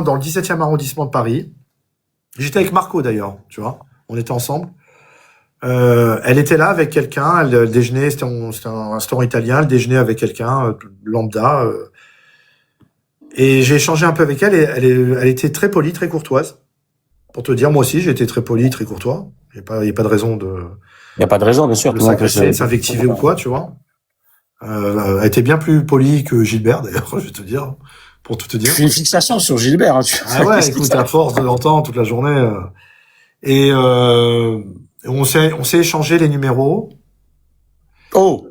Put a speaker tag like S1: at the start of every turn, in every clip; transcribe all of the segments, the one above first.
S1: dans le 17e arrondissement de Paris. J'étais avec Marco d'ailleurs, tu vois. On était ensemble. Elle était là avec quelqu'un. Elle déjeunait, c'était un restaurant italien. Elle déjeunait avec quelqu'un lambda. Et j'ai échangé un peu avec elle. Et elle était très polie, très courtoise. Pour te dire, moi aussi, j'ai été très poli, très courtois. Il y a pas de raison
S2: Il n'y a pas de raison, bien sûr.
S1: de s'agresser, de s'invectiver ou quoi, tu vois. Elle était bien plus polie que Gilbert, d'ailleurs, je vais te dire, pour tout te dire.
S2: Tu fais une fixation sur Gilbert. Hein,
S1: Ah ouais, écoute, à force de l'entendre toute la journée. Et on s'est échangé les numéros.
S2: Oh.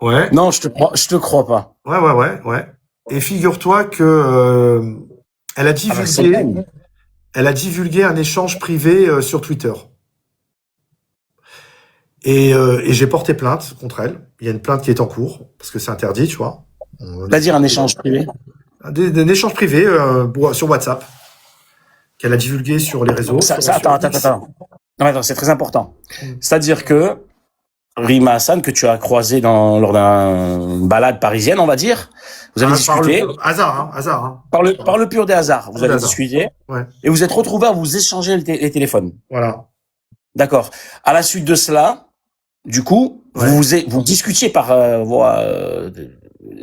S1: Ouais.
S2: Non, je te crois pas.
S1: Ouais. Et figure-toi que elle a divulgué un échange privé sur Twitter. Et j'ai porté plainte contre elle. Il y a une plainte qui est en cours parce que c'est interdit, tu vois.
S2: C'est-à-dire un échange privé.
S1: Un échange privé sur WhatsApp qu'elle a divulgué sur les réseaux.
S2: Attends. Non, attends, c'est très important. C'est-à-dire que Rima Hassan, que tu as croisé lors d'une balade parisienne, on va dire, vous avez discuté.
S1: Hasard.
S2: Par le pur des hasards, vous avez discuté.
S1: Ouais.
S2: Et vous êtes retrouvés à vous échanger les téléphones.
S1: Voilà.
S2: D'accord. À la suite de cela, du coup, vous discutiez par voie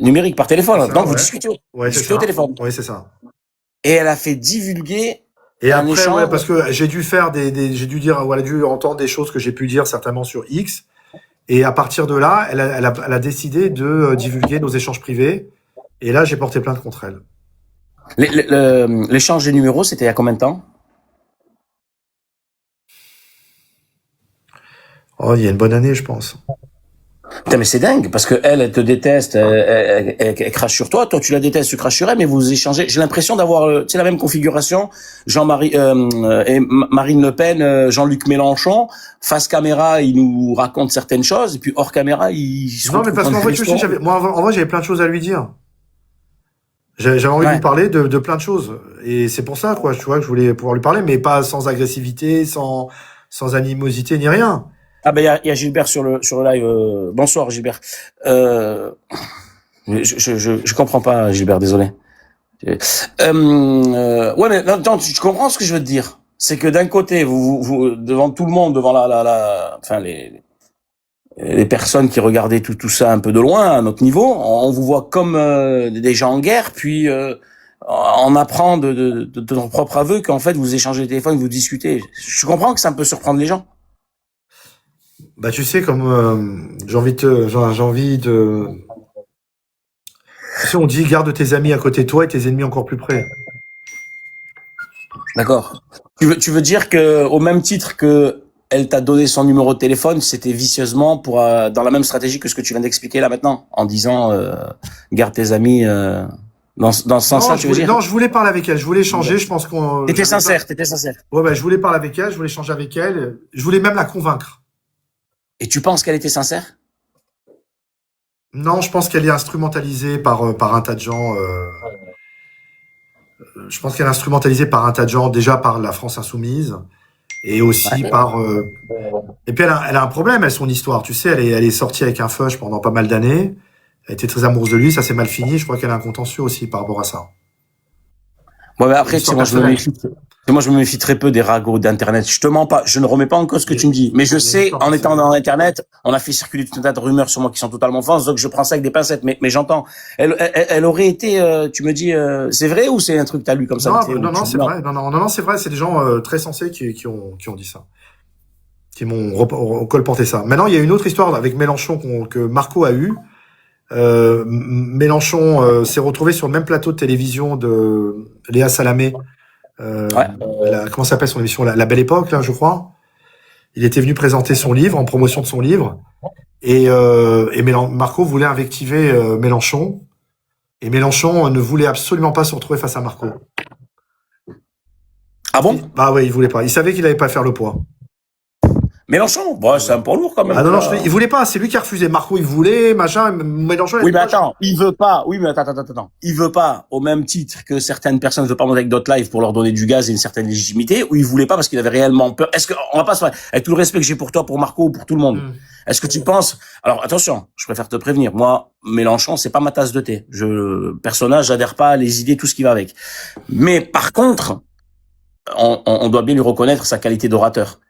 S2: numérique, par téléphone. Donc, vous discutiez au téléphone.
S1: Oui, c'est ça.
S2: Et elle a fait divulguer.
S1: Et après, parce que j'ai dû faire j'ai dû dire, elle a dû entendre des choses que j'ai pu dire certainement sur X. Et à partir de là, elle a décidé de divulguer nos échanges privés. Et là, j'ai porté plainte contre elle.
S2: L'échange de numéros, c'était il y a combien de temps?
S1: Oh, il y a une bonne année, je pense.
S2: Putain, mais c'est dingue, parce que elle te déteste, elle crache sur toi, tu la détestes, tu craches sur elle, mais vous échangez. J'ai l'impression d'avoir, la même configuration. Jean-Marie et Marine Le Pen, Jean-Luc Mélenchon, face caméra, il nous raconte certaines choses, et puis hors caméra, il se
S1: Non, mais parce qu'en fait, tu sais, en vrai, j'avais plein de choses à lui dire. J'avais envie de lui parler de plein de choses, et c'est pour ça, quoi, tu vois, que je voulais pouvoir lui parler, mais pas sans agressivité, sans animosité ni rien.
S2: Ah ben il y a Gilbert sur le live. Bonsoir Gilbert. Je comprends pas Gilbert, désolé. Ouais, mais attends, tu comprends ce que je veux te dire? C'est que d'un côté, vous devant tout le monde, devant les personnes qui regardaient tout ça un peu de loin à notre niveau, on vous voit comme des gens en guerre, puis on apprend de ton propre aveu qu'en fait vous échangez les téléphones, vous discutez. Je comprends que ça peut surprendre les gens.
S1: Bah, tu sais, comme j'ai envie de. Tu sais, on dit garde tes amis à côté de toi et tes ennemis encore plus près.
S2: D'accord. Tu veux dire que au même titre que elle t'a donné son numéro de téléphone, c'était vicieusement pour dans la même stratégie que ce que tu viens d'expliquer là maintenant, en disant garde tes amis dans ce sens-là, tu veux dire?
S1: Non, je voulais parler avec elle, je voulais échanger, je pense qu'on.
S2: T'étais sincère.
S1: Ouais, bah, je voulais parler avec elle, je voulais échanger avec elle, je voulais même la convaincre.
S2: Et tu penses qu'elle était sincère?
S1: Non, je pense qu'elle est instrumentalisée par un tas de gens. Je pense qu'elle est instrumentalisée par un tas de gens, déjà par la France insoumise, et aussi par. Et puis elle a un problème, son histoire. Tu sais, elle est sortie avec un fush pendant pas mal d'années. Elle était très amoureuse de lui, ça s'est mal fini. Je crois qu'elle a un contentieux aussi par rapport à ça.
S2: Ouais, mais après, moi, je me méfie très peu des ragots d'Internet. Je te mens pas. Je ne remets pas en cause ce que tu me dis. Mais je sais, en étant dans Internet, on a fait circuler tout un tas de rumeurs sur moi qui sont totalement fausses. Donc, je prends ça avec des pincettes. Mais j'entends. Elle aurait été, tu me dis, c'est vrai ou c'est un truc que t'as lu comme ça?
S1: Non, c'est vrai. Non, c'est vrai. C'est des gens très sensés qui ont dit ça. Qui m'ont colporté ça. Maintenant, il y a une autre histoire avec Mélenchon que Marco a eue. Mélenchon s'est retrouvé sur le même plateau de télévision de Léa Salamé. Comment s'appelle son émission, la Belle Époque, là, je crois. Il était venu présenter son livre, en promotion de son livre. Et Marco voulait invectiver Mélenchon. Et Mélenchon ne voulait absolument pas se retrouver face à Marco.
S2: Ah bon?
S1: Bah ouais, il voulait pas. Il savait qu'il n'allait pas faire le poids.
S2: Mélenchon, bon, c'est un poids lourd quand même.
S1: Ah non, non, il voulait pas, c'est lui qui a refusé. Marco, il voulait, machin, Mélenchon.
S2: Oui, mais attends, il veut pas. Oui, mais attends. Il veut pas, au même titre que certaines personnes ne veulent pas monter avec d'autres lives pour leur donner du gaz et une certaine légitimité, ou il voulait pas parce qu'il avait réellement peur. Est-ce que, on va pas se faire, avec tout le respect que j'ai pour toi, pour Marco, pour tout le monde. Est-ce que tu penses, alors attention, je préfère te prévenir. Moi, Mélenchon, c'est pas ma tasse de thé. Personnage, j'adhère pas à les idées, tout ce qui va avec. Mais par contre, on doit bien lui reconnaître sa qualité d'orateur.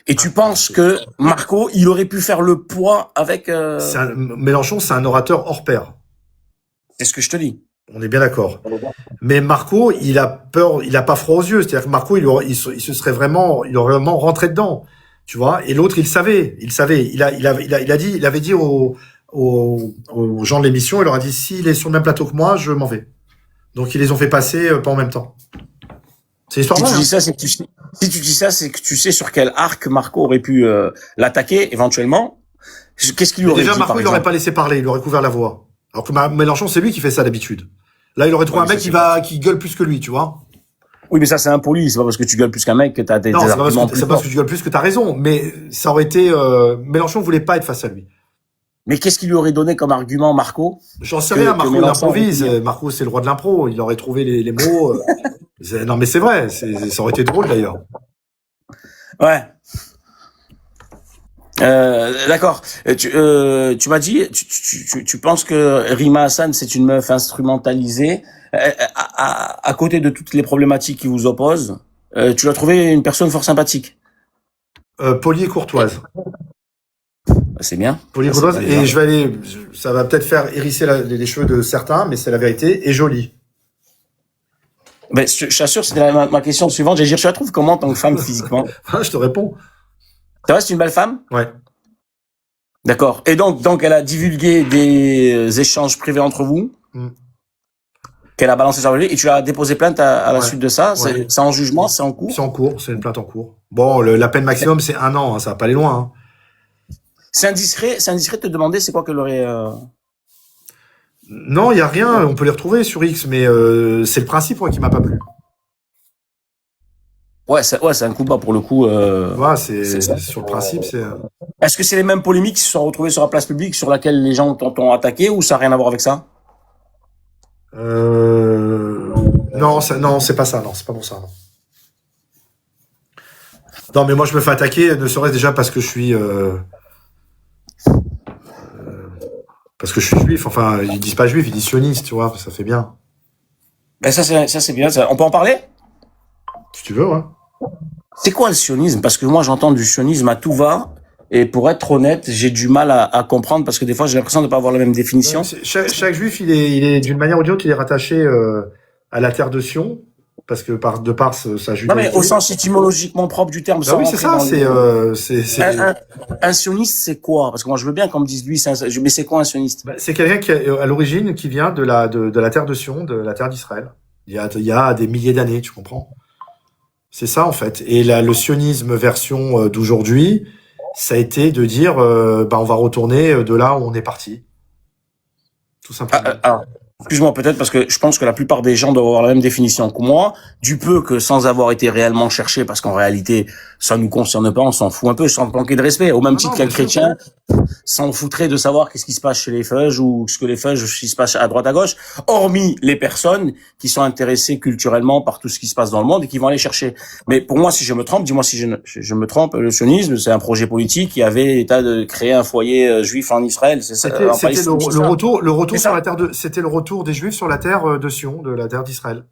S2: Et tu penses que Marco, il aurait pu faire le poids avec...
S1: Mélenchon, c'est un orateur hors pair.
S2: C'est ce que je te dis.
S1: On est bien d'accord. Mais Marco, il a peur, il a pas froid aux yeux. C'est-à-dire que Marco, il aurait vraiment rentré dedans. Tu vois. Et l'autre, il savait. Il avait dit aux gens de l'émission, il leur a dit, s'il est sur le même plateau que moi, je m'en vais. Donc, ils les ont fait passer pas en même temps. C'est l'histoire vraie.
S2: Si tu dis ça, c'est que tu sais sur quel arc Marco aurait pu l'attaquer éventuellement. Qu'est-ce qu'il lui aurait dit?
S1: Déjà, Marco, il l'aurait pas laissé parler, il aurait couvert la voie. Alors que Mélenchon, c'est lui qui fait ça d'habitude. Là, il aurait trouvé un mec qui gueule plus que lui, tu vois.
S2: Oui, mais ça, c'est impoli. C'est pas parce que tu gueules plus qu'un mec que t'as des arguments plus forts.
S1: C'est parce que tu gueules plus que t'as raison. Mais ça aurait été, Mélenchon voulait pas être face à lui.
S2: Mais qu'est-ce qu'il lui aurait donné comme argument, Marco?
S1: J'en sais rien, Marco, il improvise. Marco, c'est le roi de l'impro. Il aurait trouvé les mots. Non, mais c'est vrai. Ça aurait été drôle, d'ailleurs.
S2: Ouais. D'accord. Tu m'as dit, tu penses que Rima Hassan, c'est une meuf instrumentalisée. À côté de toutes les problématiques qui vous opposent, tu l'as trouvé une personne fort sympathique.
S1: Polie et courtoise.
S2: C'est bien.
S1: Polie et courtoise. Et ça va peut-être faire hérisser les cheveux de certains, mais c'est la vérité, et jolie.
S2: Ben, je t'assure, c'était ma question suivante. J'allais dire, tu la trouves comment en tant que femme physiquement?
S1: Je te réponds.
S2: Ça va, c'est une belle femme?
S1: Ouais.
S2: D'accord. Et donc, elle a divulgué des échanges privés entre vous, qu'elle a balancé sur lui, et tu as déposé plainte à la suite de ça. Ouais. C'est en jugement, c'est en cours?
S1: C'est en cours, c'est une plainte en cours. Bon, la peine maximum, c'est 1 an, hein, ça va pas aller loin. Hein.
S2: C'est indiscret de te demander c'est quoi qu'elle aurait...
S1: Non, il y a rien, on peut les retrouver sur X, mais c'est le principe qui m'a pas plu.
S2: Ouais, c'est un coup bas pour le coup.
S1: Ouais, c'est sur le principe, c'est.
S2: Est-ce que c'est les mêmes polémiques qui se sont retrouvées sur la place publique sur laquelle les gens t'ont attaqué ou ça n'a rien à voir avec ça?
S1: Non, c'est pas ça, non, c'est pas pour ça, non. Non, mais moi je me fais attaquer, ne serait-ce déjà parce que je suis juif. Enfin, ils disent pas juif, ils disent sioniste, tu vois, ça fait bien.
S2: Ben ça c'est bien. On peut en parler?
S1: Si tu veux, ouais.
S2: C'est quoi le sionisme? Parce que moi j'entends du sionisme à tout va. Et pour être honnête, j'ai du mal à comprendre parce que des fois j'ai l'impression de pas avoir la même définition.
S1: Chaque juif, il est d'une manière ou d'une autre, il est rattaché à la terre de Sion. Parce que de par sa judaïté.
S2: Non mais au sens étymologiquement propre du terme.
S1: Ah oui, c'est ça.
S2: Un sioniste, c'est quoi? Parce que moi je veux bien qu'on me dise lui, mais c'est quoi un sioniste?
S1: C'est quelqu'un qui à l'origine qui vient de la terre de Sion, de la terre d'Israël. Il y a des milliers d'années, tu comprends? C'est ça en fait. Et le sionisme version d'aujourd'hui, ça a été de dire on va retourner de là où on est parti. Tout simplement.
S2: Excuse-moi peut-être parce que je pense que la plupart des gens doivent avoir la même définition que moi, du peu que sans avoir été réellement cherché, parce qu'en réalité, ça nous concerne pas, on s'en fout un peu, sans manquer de respect. Au même titre qu'un chrétien s'en foutrait de savoir qu'est-ce qui se passe chez les Feuges ou ce que les Feuges, ce qui se passe à droite à gauche, hormis les personnes qui sont intéressées culturellement par tout ce qui se passe dans le monde et qui vont aller chercher. Mais pour moi, si je me trompe, dis-moi si je me trompe, le sionisme, c'est un projet politique qui avait l'état de créer un foyer juif en Israël.
S1: C'était le retour sur la terre c'était le retour des Juifs sur la terre de Sion, de la terre d'Israël.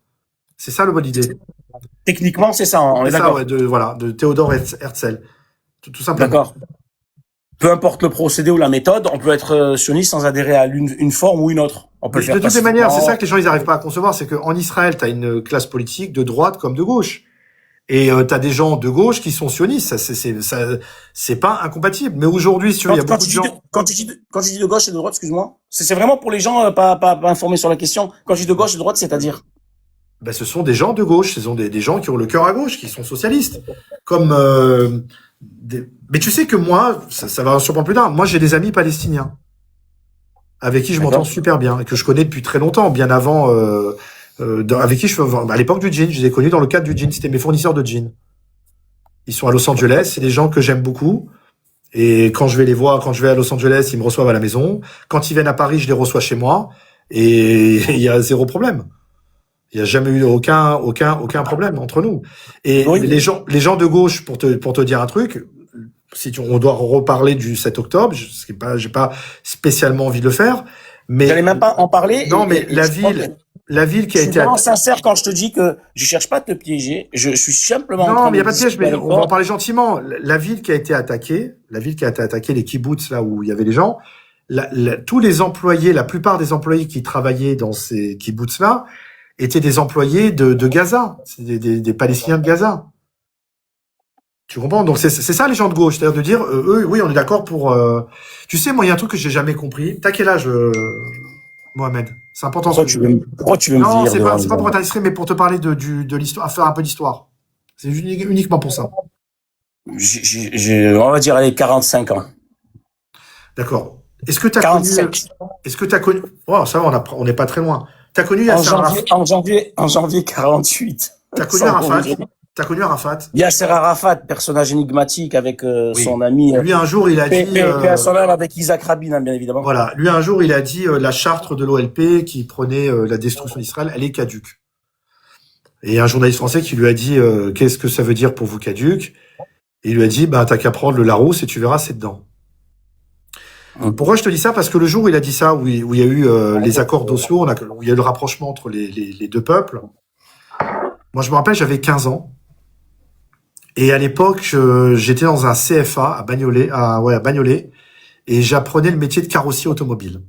S1: C'est ça le bonne idée.
S2: Techniquement, c'est ça, on est d'accord.
S1: C'est ça, de Théodore Herzl. Tout simplement.
S2: D'accord. Peu importe le procédé ou la méthode, on peut être sioniste sans adhérer à une forme ou une autre. On peut le faire
S1: de toutes les manières, c'est ça que les gens ils n'arrivent pas à concevoir, c'est qu'en Israël, tu as une classe politique de droite comme de gauche. Et tu as des gens de gauche qui sont sionistes, c'est pas incompatible. Mais aujourd'hui, il y a beaucoup de gens.
S2: Quand tu dis de gauche et de droite, excuse-moi, c'est vraiment pour les gens pas informés sur la question. Quand je dis de gauche et de droite, c'est-à-dire?
S1: Ce sont des gens de gauche, ce sont des gens qui ont le cœur à gauche, qui sont socialistes. Comme mais tu sais que moi, ça va surprendre plus tard. Moi, j'ai des amis palestiniens avec qui je m'entends super bien et que je connais depuis très longtemps, bien avant. Avec qui à l'époque du jean, je les ai connus dans le cadre du jean, c'était mes fournisseurs de jeans. Ils sont à Los Angeles, c'est des gens que j'aime beaucoup, Et quand je vais les voir, quand je vais à Los Angeles, ils me reçoivent à la maison. Quand ils viennent à Paris, je les reçois chez moi. Et il y a zéro problème. Il n'y a jamais eu aucun problème entre nous. Et
S2: Oui.
S1: les gens de gauche, pour te dire un truc, on doit reparler du 7 octobre, j'ai pas spécialement envie de le faire, mais.
S2: J'allais même pas en parler.
S1: Non, mais la ville qui a été.
S2: Je suis vraiment sincère quand je te dis que je cherche pas à te piéger. Je suis simplement en train
S1: Non, mais il n'y a
S2: de
S1: pas de piège, mais
S2: discuter
S1: on va en parler gentiment. La ville qui a été attaquée, les kibbutz, là où il y avait les gens, tous les employés, la plupart des employés qui travaillaient dans ces kibbutz-là, étaient des employés de Gaza. C'est des Palestiniens de Gaza. Tu comprends? Donc c'est ça les gens de gauche, c'est-à-dire de dire, eux, oui, on est d'accord pour... Tu sais, moi, il y a un truc que j'ai jamais compris. T'as quel âge, Mohamed? C'est important.
S2: Pourquoi tu veux me
S1: Non,
S2: dire
S1: c'est pas pour être indiscret, mais pour te parler de l'histoire, à faire un peu d'histoire. C'est uniquement pour ça.
S2: On va dire, allez, 45 ans.
S1: D'accord. Est-ce que t'as connu... Oh, ça va, on n'est pas très loin. T'as connu Yasser Arafat?
S2: En janvier 48.
S1: T'as connu Arafat? T'as connu Arafat?
S2: Yasser Arafat, personnage énigmatique avec son ami.
S1: Lui, un jour, il a dit...
S2: son ami avec Isaac Rabin, bien évidemment.
S1: Voilà. Lui, un jour, il a dit la charte de l'OLP qui prenait la destruction d'Israël, elle est caduque. Et un journaliste français qui lui a dit qu'est-ce que ça veut dire pour vous caduque? Et il lui a dit t'as qu'à prendre le Larousse et tu verras, c'est dedans. Pourquoi je te dis ça? Parce que le jour où il a dit ça, où il y a eu les accords d'Oslo, où il y a eu le rapprochement entre les deux peuples, moi je me rappelle, j'avais 15 ans. Et à l'époque, j'étais dans un CFA à Bagnolet, et j'apprenais le métier de carrossier automobile.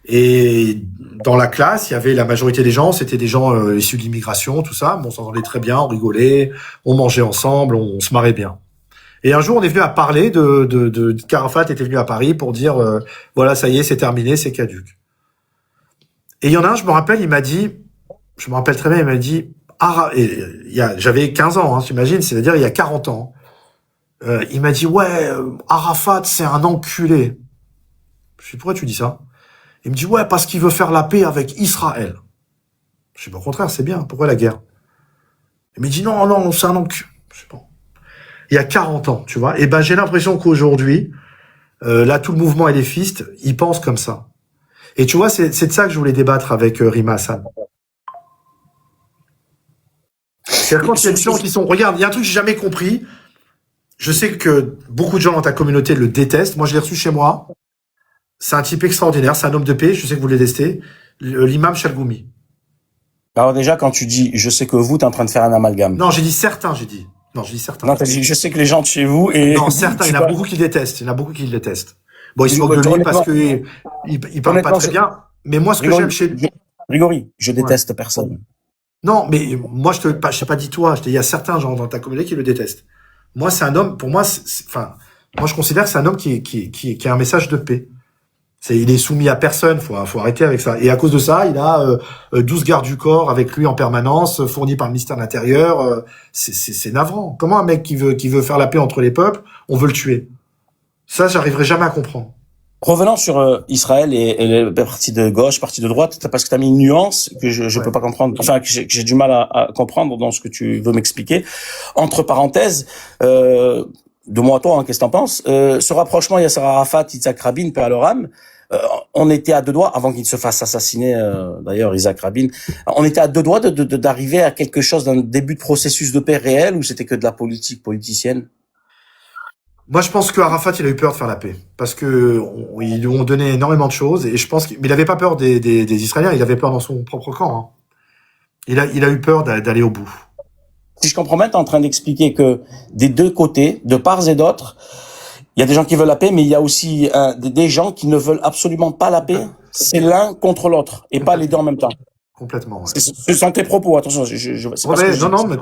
S1: Et dans la classe, il y avait la majorité des gens, c'était des gens issus de l'immigration, tout ça. Bon, on s'entendait très bien, on rigolait, on mangeait ensemble, on se marrait bien. Et un jour, on est venu à parler qu'Arafat était venu à Paris pour dire voilà, ça y est, c'est terminé, c'est caduque. Et il y en a un, je me rappelle très bien, il m'a dit j'avais 15 ans, t'imagines, c'est-à-dire il y a 40 ans. Il m'a dit ouais, Arafat, c'est un enculé. Je sais pourquoi tu dis ça? Il me dit ouais, parce qu'il veut faire la paix avec Israël. Je sais pas, au contraire, c'est bien. Pourquoi la guerre? Il me dit non, c'est un enculé. Je sais pas. Il y a 40 ans, tu vois. Et j'ai l'impression qu'aujourd'hui, là, tout le mouvement LFiste, il pense comme ça. Et tu vois, c'est de ça que je voulais débattre avec Rima Hassan. C'est-à-dire quand il y a des gens qui sont... Regarde, il y a un truc que j'ai jamais compris. Je sais que beaucoup de gens dans ta communauté le détestent. Moi, je l'ai reçu chez moi. C'est un type extraordinaire. C'est un homme de paix. Je sais que vous le détestez. L'imam Chalgoumi.
S2: Alors déjà, quand tu dis « je sais que vous », t'es en train de faire un amalgame.
S1: Non, j'ai dit certains, j'ai dit. Non, je dis certains.
S2: Non, t'as dit « je sais que les gens de chez vous » et...
S1: Non, certains, il y en a beaucoup qui le détestent. Bon, ils se moquent de lui parce que il parle pas très bien. Mais moi, ce que j'aime chez...
S2: Grégory, je déteste personne.
S1: Non, mais moi, je t'ai pas dit toi. Il y a certains gens dans ta communauté qui le détestent. Moi, c'est un homme, pour moi, moi, je considère que c'est un homme qui a un message de paix. Il est soumis à personne, faut arrêter avec ça. Et à cause de ça, il a 12 gardes du corps avec lui en permanence, fournis par le ministère de l'Intérieur. C'est navrant. Comment un mec qui veut faire la paix entre les peuples, on veut le tuer? Ça, j'arriverai jamais à comprendre.
S2: Revenons sur Israël et les partis de gauche, partis de droite, parce que tu as mis une nuance que je peux pas comprendre, enfin que j'ai du mal à comprendre dans ce que tu veux m'expliquer. Entre parenthèses, de moi à toi, qu'est-ce que t'en penses? Ce rapprochement Yasser Arafat, Yitzhak Rabin, paix à leur âme, on était à 2 doigts, avant qu'il se fasse assassiner, d'ailleurs, Yitzhak Rabin, on était à 2 doigts d'arriver à quelque chose, d'un début de processus de paix réel, ou c'était que de la politique politicienne?
S1: Moi, je pense que Arafat, il a eu peur de faire la paix. Parce que ils lui ont donné énormément de choses, et je pense mais il avait pas peur des Israéliens, il avait peur dans son propre camp, hein. Il a eu peur d'aller au bout.
S2: Si je comprends bien, t'es en train d'expliquer que des deux côtés, de part et d'autre, il y a des gens qui veulent la paix, mais il y a aussi des gens qui ne veulent absolument pas la paix. C'est l'un contre l'autre, et pas les deux en même temps.
S1: Complètement. Ouais.
S2: Ce sont tes propos, attention.
S1: Non, mais complètement.